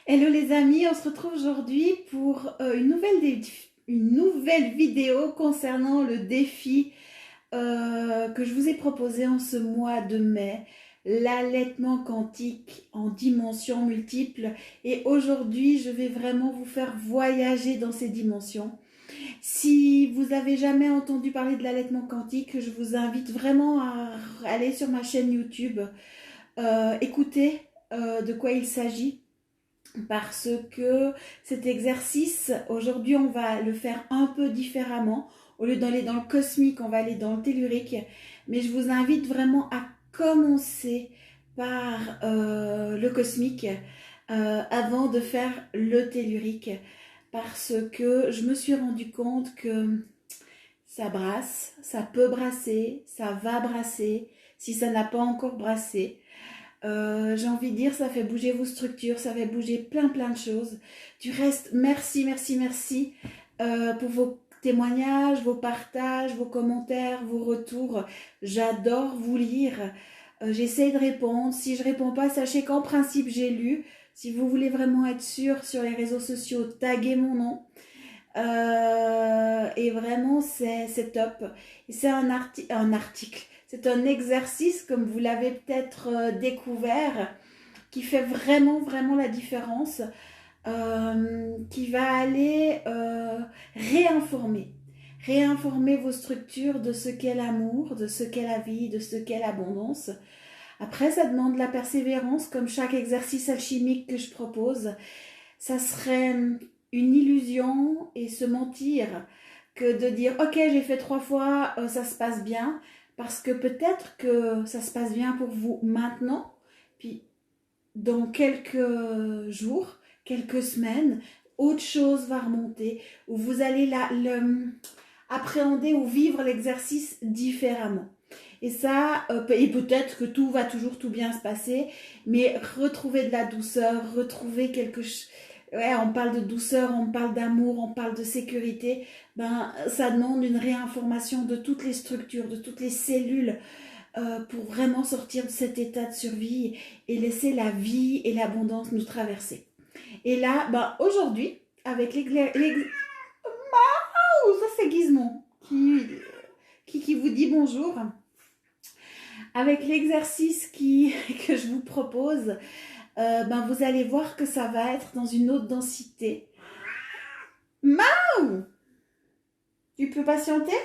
Hello les amis, on se retrouve aujourd'hui pour une nouvelle vidéo concernant le défi que je vous ai proposé en ce mois de mai, l'allaitement quantique en dimensions multiples. Et aujourd'hui, je vais vraiment vous faire voyager dans ces dimensions. Si vous avez jamais entendu parler de l'allaitement quantique, je vous invite vraiment à aller sur ma chaîne YouTube, écouter de quoi il s'agit. Parce que cet exercice, aujourd'hui, on va le faire un peu différemment. Au lieu d'aller dans le cosmique, on va aller dans le tellurique. Mais je vous invite vraiment à commencer par le cosmique avant de faire le tellurique. Parce que je me suis rendu compte que ça brasse, ça peut brasser, ça va brasser, si ça n'a pas encore brassé. J'ai envie de dire, ça fait bouger vos structures, ça fait bouger plein de choses. Du reste, merci pour vos témoignages, vos partages, vos commentaires, vos retours. J'adore vous lire. J'essaie de répondre. Si je réponds pas, sachez qu'en principe, j'ai lu. Si vous voulez vraiment être sûr sur les réseaux sociaux, taguez mon nom. Et vraiment, c'est top. C'est un article. C'est un exercice, comme vous l'avez peut-être découvert, qui fait vraiment la différence, qui va aller réinformer. Réinformer vos structures de ce qu'est l'amour, de ce qu'est la vie, de ce qu'est l'abondance. Après, ça demande de la persévérance, comme chaque exercice alchimique que je propose. Ça serait une illusion et se mentir que de dire ok, j'ai fait 3 fois, ça se passe bien, parce que peut-être que ça se passe bien pour vous maintenant, puis dans quelques jours, quelques semaines, autre chose va remonter, où vous allez appréhender ou vivre l'exercice différemment. Et ça, et peut-être que tout va toujours tout bien se passer, mais retrouver de la douceur, retrouver quelque chose. Ouais, on parle de douceur, on parle d'amour, on parle de sécurité. Ben, ça demande une réinformation de toutes les structures, de toutes les cellules, pour vraiment sortir de cet état de survie et laisser la vie et l'abondance nous traverser. Et là, ben, aujourd'hui, avec oh, ça c'est Gizmon qui vous dit bonjour. Avec l'exercice que je vous propose, ben vous allez voir que ça va être dans une autre densité. Mao, tu peux patienter?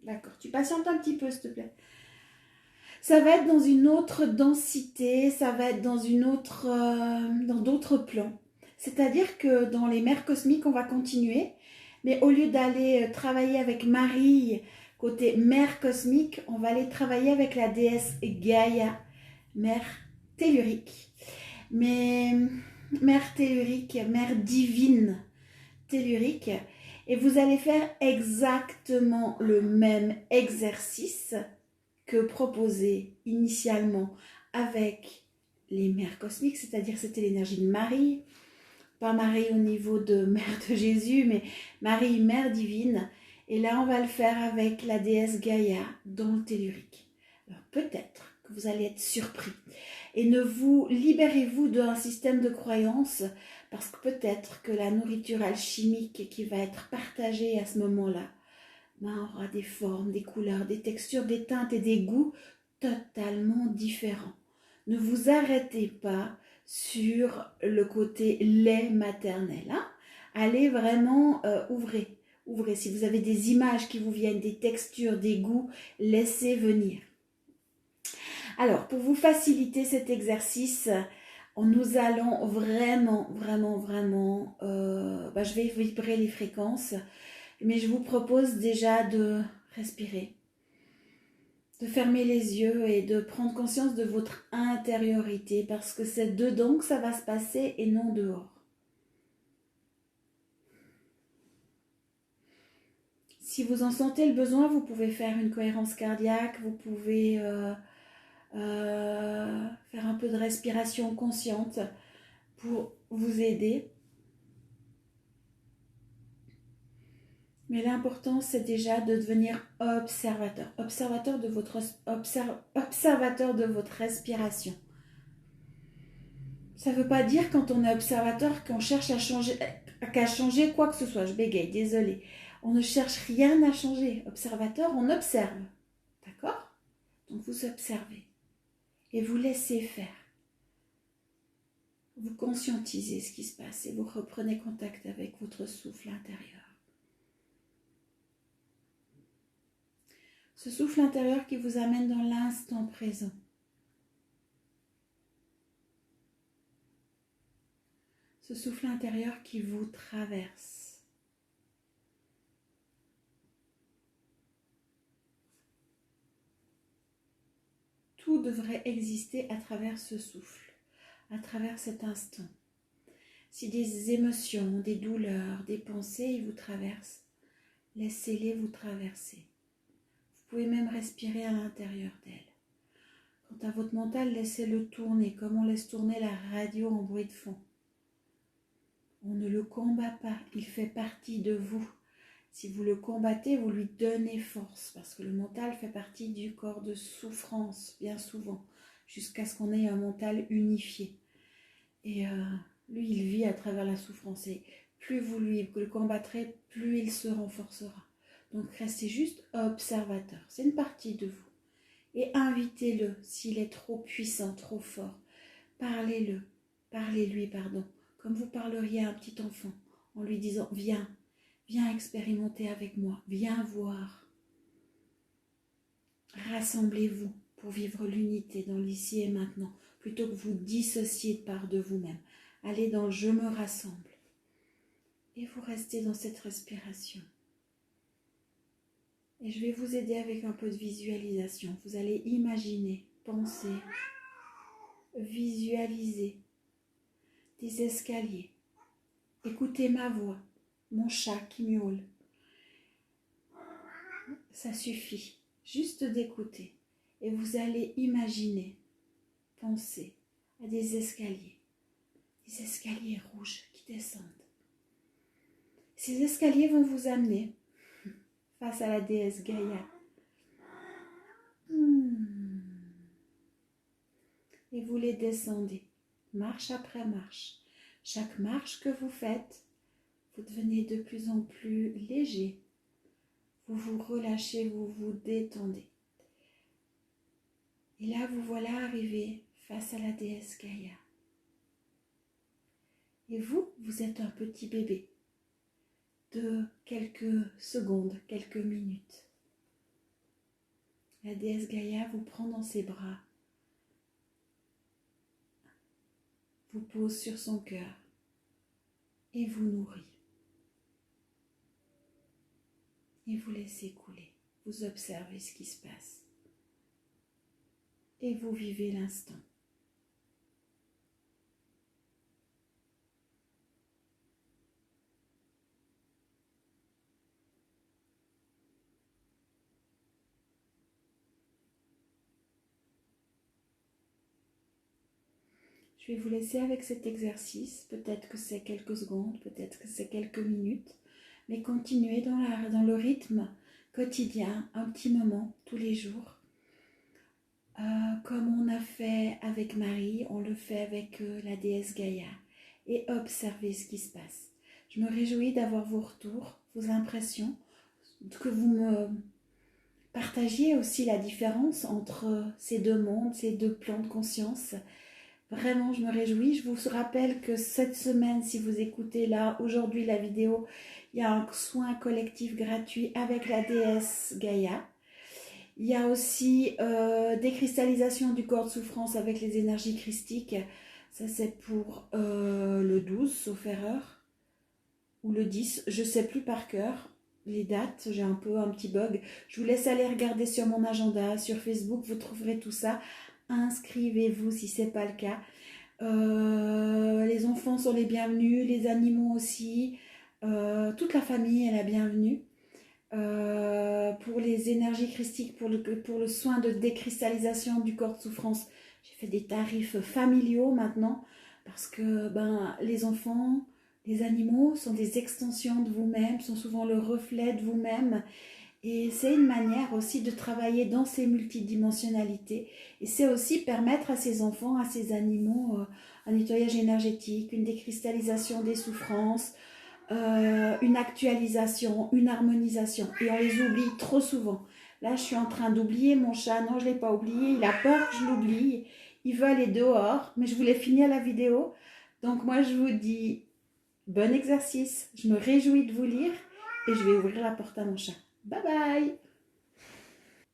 D'accord, tu patientes un petit peu, s'il te plaît. Ça va être dans une autre densité, ça va être dans dans d'autres plans. C'est-à-dire que dans les mers cosmiques, on va continuer, mais au lieu d'aller travailler avec Marie, côté mer cosmique, on va aller travailler avec la déesse Gaïa, mère tellurique. Mais mère tellurique, mère divine tellurique. Et vous allez faire exactement le même exercice que proposé initialement avec les mères cosmiques, c'est-à-dire c'était l'énergie de Marie, pas Marie au niveau de mère de Jésus, mais Marie, mère divine. Et là, on va le faire avec la déesse Gaïa dans le tellurique. Alors peut-être que vous allez être surpris. Et ne vous libérez-vous d'un système de croyances, parce que peut-être que la nourriture alchimique qui va être partagée à ce moment-là, ben, aura des formes, des couleurs, des textures, des teintes et des goûts totalement différents. Ne vous arrêtez pas sur le côté lait maternel. Hein. Allez vraiment ouvrez. Si vous avez des images qui vous viennent, des textures, des goûts, laissez venir. Alors, pour vous faciliter cet exercice, nous allons vraiment, je vais vibrer les fréquences, mais je vous propose déjà de respirer, de fermer les yeux et de prendre conscience de votre intériorité, parce que c'est dedans que ça va se passer et non dehors. Si vous en sentez le besoin, vous pouvez faire une cohérence cardiaque, vous pouvez faire un peu de respiration consciente pour vous aider. Mais l'important, c'est déjà de devenir observateur. Observateur de votre respiration. Ça ne veut pas dire quand on est observateur qu'on cherche qu'à changer quoi que ce soit. Je bégaye, désolée. On ne cherche rien à changer. Observateur, on observe. D'accord? Donc vous observez et vous laissez faire. Vous conscientisez ce qui se passe et vous reprenez contact avec votre souffle intérieur. Ce souffle intérieur qui vous amène dans l'instant présent. Ce souffle intérieur qui vous traverse. Tout devrait exister à travers ce souffle, à travers cet instant. Si des émotions, des douleurs, des pensées vous traversent, laissez-les vous traverser. Vous pouvez même respirer à l'intérieur d'elle. Quant à votre mental, laissez-le tourner, comme on laisse tourner la radio en bruit de fond. On ne le combat pas, il fait partie de vous. Si vous le combattez, vous lui donnez force, parce que le mental fait partie du corps de souffrance, bien souvent, jusqu'à ce qu'on ait un mental unifié. Et lui, il vit à travers la souffrance, et plus vous le combattrez, plus il se renforcera. Donc restez juste observateur, c'est une partie de vous. Et invitez-le, s'il est trop puissant, trop fort, parlez-lui, comme vous parleriez à un petit enfant, en lui disant « Viens, viens expérimenter avec moi, viens voir. Rassemblez-vous pour vivre l'unité dans l'ici et maintenant, plutôt que vous dissocier de part de vous-même. Allez dans « je me rassemble » et vous restez dans cette respiration. Et je vais vous aider avec un peu de visualisation. Vous allez imaginer, penser, visualiser des escaliers. Écoutez ma voix, mon chat qui miaule. Ça suffit, juste d'écouter. Et vous allez imaginer, penser à des escaliers rouges qui descendent. Ces escaliers vont vous amener face à la déesse Gaïa. Et vous les descendez, marche après marche. Chaque marche que vous faites, vous devenez de plus en plus léger. Vous vous relâchez, vous vous détendez. Et là, vous voilà arrivé face à la déesse Gaïa. Et vous, vous êtes un petit bébé de quelques secondes, quelques minutes. La déesse Gaïa vous prend dans ses bras, vous pose sur son cœur et vous nourrit. Et vous laissez couler, vous observez ce qui se passe et vous vivez l'instant. Je vais vous laisser avec cet exercice, peut-être que c'est quelques secondes, peut-être que c'est quelques minutes, mais continuez dans le rythme quotidien, un petit moment, tous les jours. Comme on a fait avec Marie, on le fait avec la déesse Gaïa, et observez ce qui se passe. Je me réjouis d'avoir vos retours, vos impressions, que vous me partagiez aussi la différence entre ces deux mondes, ces deux plans de conscience. Vraiment, je me réjouis. Je vous rappelle que cette semaine, si vous écoutez là, aujourd'hui la vidéo, il y a un soin collectif gratuit avec la déesse Gaïa. Il y a aussi décristallisation du corps de souffrance avec les énergies christiques. Ça, c'est pour le 12, sauf erreur, ou le 10, je ne sais plus par cœur. Les dates, j'ai un petit bug. Je vous laisse aller regarder sur mon agenda, sur Facebook, vous trouverez tout ça. Inscrivez-vous si ce n'est pas le cas. Les enfants sont les bienvenus, les animaux aussi. Toute la famille est la bienvenue. Pour les énergies christiques, pour le soin de décristallisation du corps de souffrance, j'ai fait des tarifs familiaux maintenant parce que les enfants, les animaux sont des extensions de vous-même, sont souvent le reflet de vous-même Et c'est une manière aussi de travailler dans ces multidimensionnalités. Et c'est aussi permettre à ces enfants, à ces animaux, un nettoyage énergétique, une décristallisation des souffrances, une actualisation, une harmonisation. Et on les oublie trop souvent. Là, je suis en train d'oublier mon chat. Non, je ne l'ai pas oublié. Il a peur que je l'oublie. Il veut aller dehors. Mais je voulais finir la vidéo. Donc moi, je vous dis bon exercice. Je me réjouis de vous lire. Et je vais ouvrir la porte à mon chat. Bye bye!